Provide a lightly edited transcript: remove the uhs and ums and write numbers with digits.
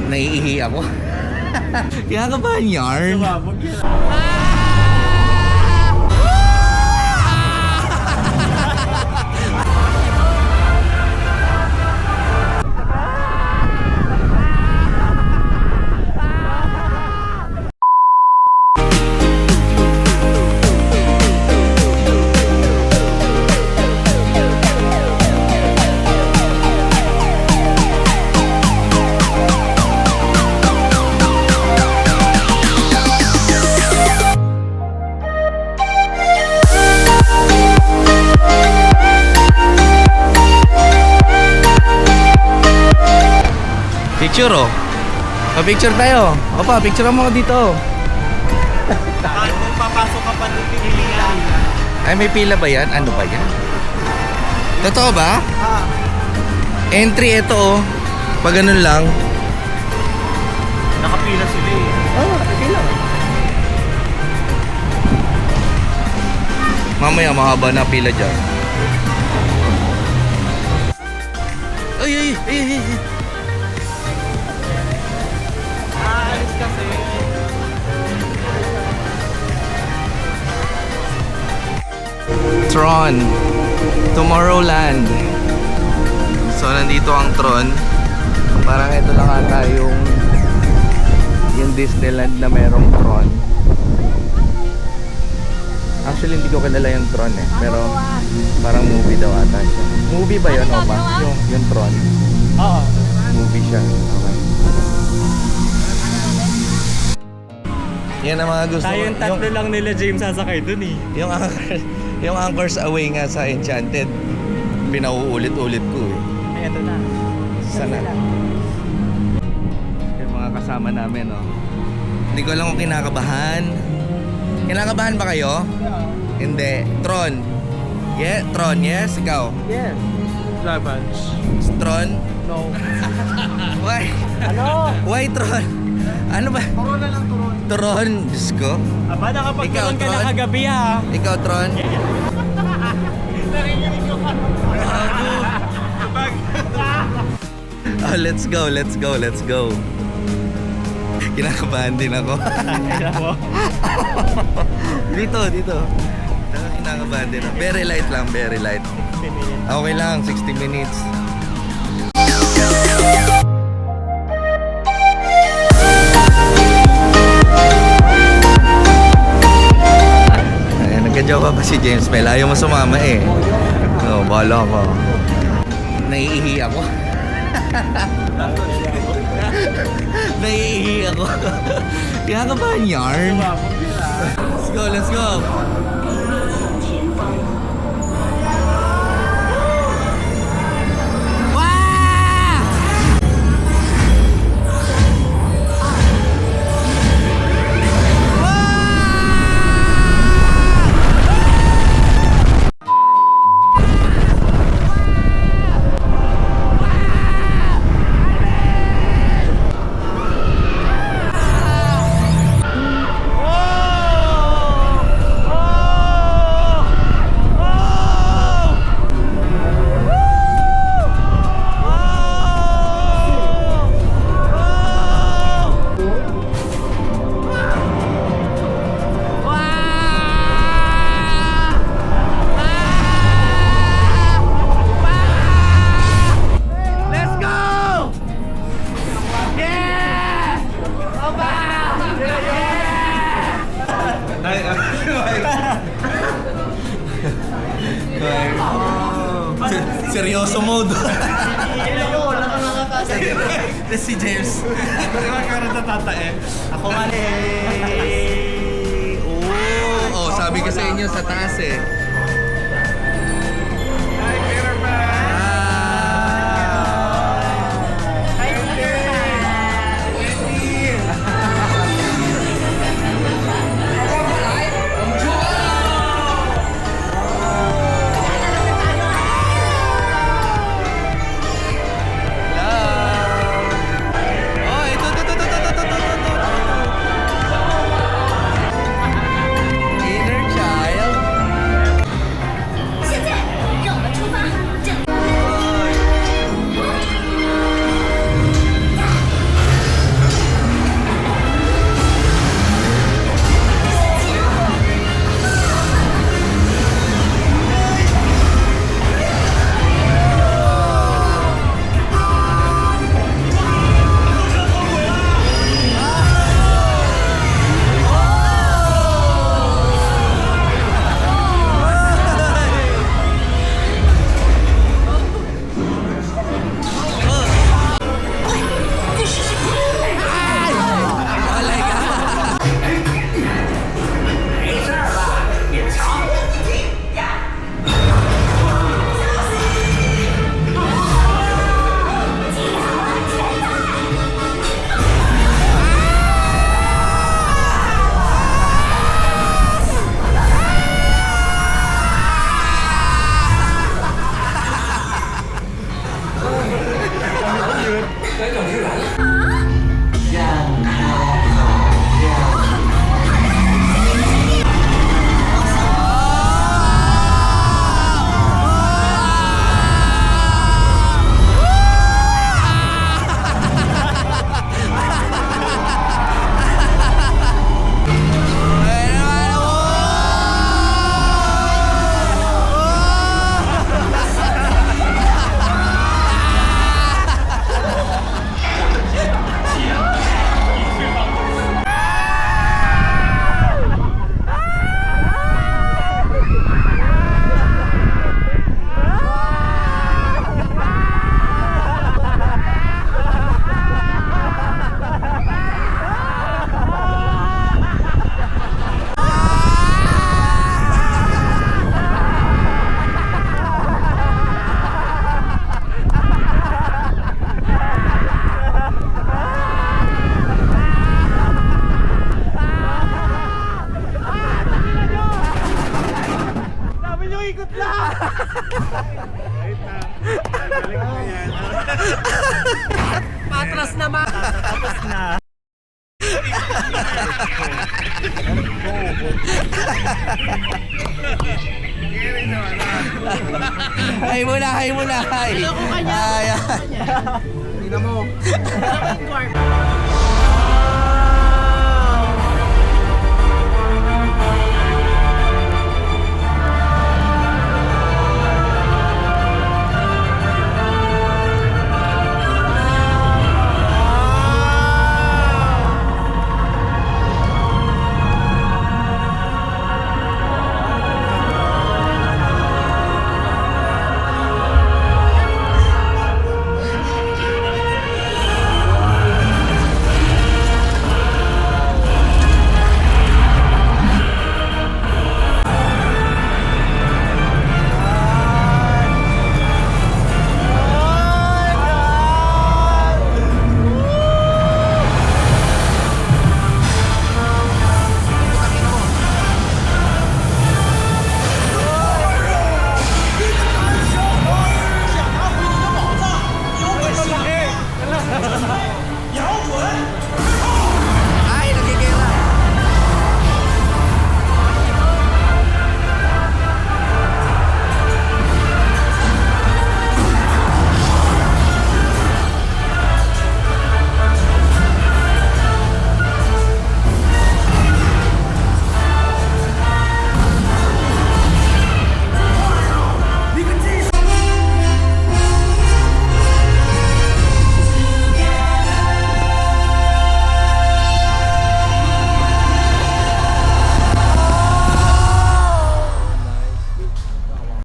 Naiihi ako. Kinakabahan yarn. Sumabog yan. Picture oh. Pa-picture tayo. Opa, picture mo dito. Kung papasok ka pa doon, pinila. Ay, may pila ba yan? Ano ba yan? Totoo ba? Entry ito oh. Pag ganun lang. Nakapila sila eh. Oh, pila. Mamaya mahaba na pila dyan. Ay. Aalis kasi. Tron. Tomorrowland. So, nandito ang Tron. Parang ito lang ata yung Disneyland na merong Tron. Actually, hindi ko kilala yung Tron eh. Pero parang movie daw ata siya. Movie ba yun, Opa? Yung Tron. Oo. Movie siya. Okay. Yan ang mga gusto ko. Tayong tatlo lang nila James sasakay dun eh. Yung Anchors Away nga sa Enchanted. Pinauulit-ulit ko eh. Ay, eto na. Sana. Yung mga kasama namin, oh. Hindi ko alam kung kinakabahan. Kinakabahan ba kayo? Hindi. Tron. Yeah, Tron, yes? Ikaw? Yes. Labans. Tron? No. Why? Ano? Why Tron? Ano ba? Turon na lang, turon. Tron? Diyos ko. Aba, nakapagturon ka Ikaw, na Tron? kagabi ha. Ikaw, Tron? Narinig ko ka. Oh, let's go. Kinakabahan din ako. Kaya mo. Dito. Kinakabahan din ako. Very light lang, very light. Okay lang, 60 minutes. Ayan, nagka-joke pa si James Mel. Ayaw mo sumama eh. No, bahala ko. Naiihi ako. Naiihi ako. Kinakabahan yarn. Let's go. Seryoso mode. Si James. Nagkakaroon na tatae. Ako man eh. Oh, sabi ko sa inyo sa taas eh. Hi, Peter Pan. Hi, Peter Pan. Wendy. Tapos na ma. Tapos na. Hay muna, hay muna, hay. Hello ko kanya. Ay, ay. Tingnan mo.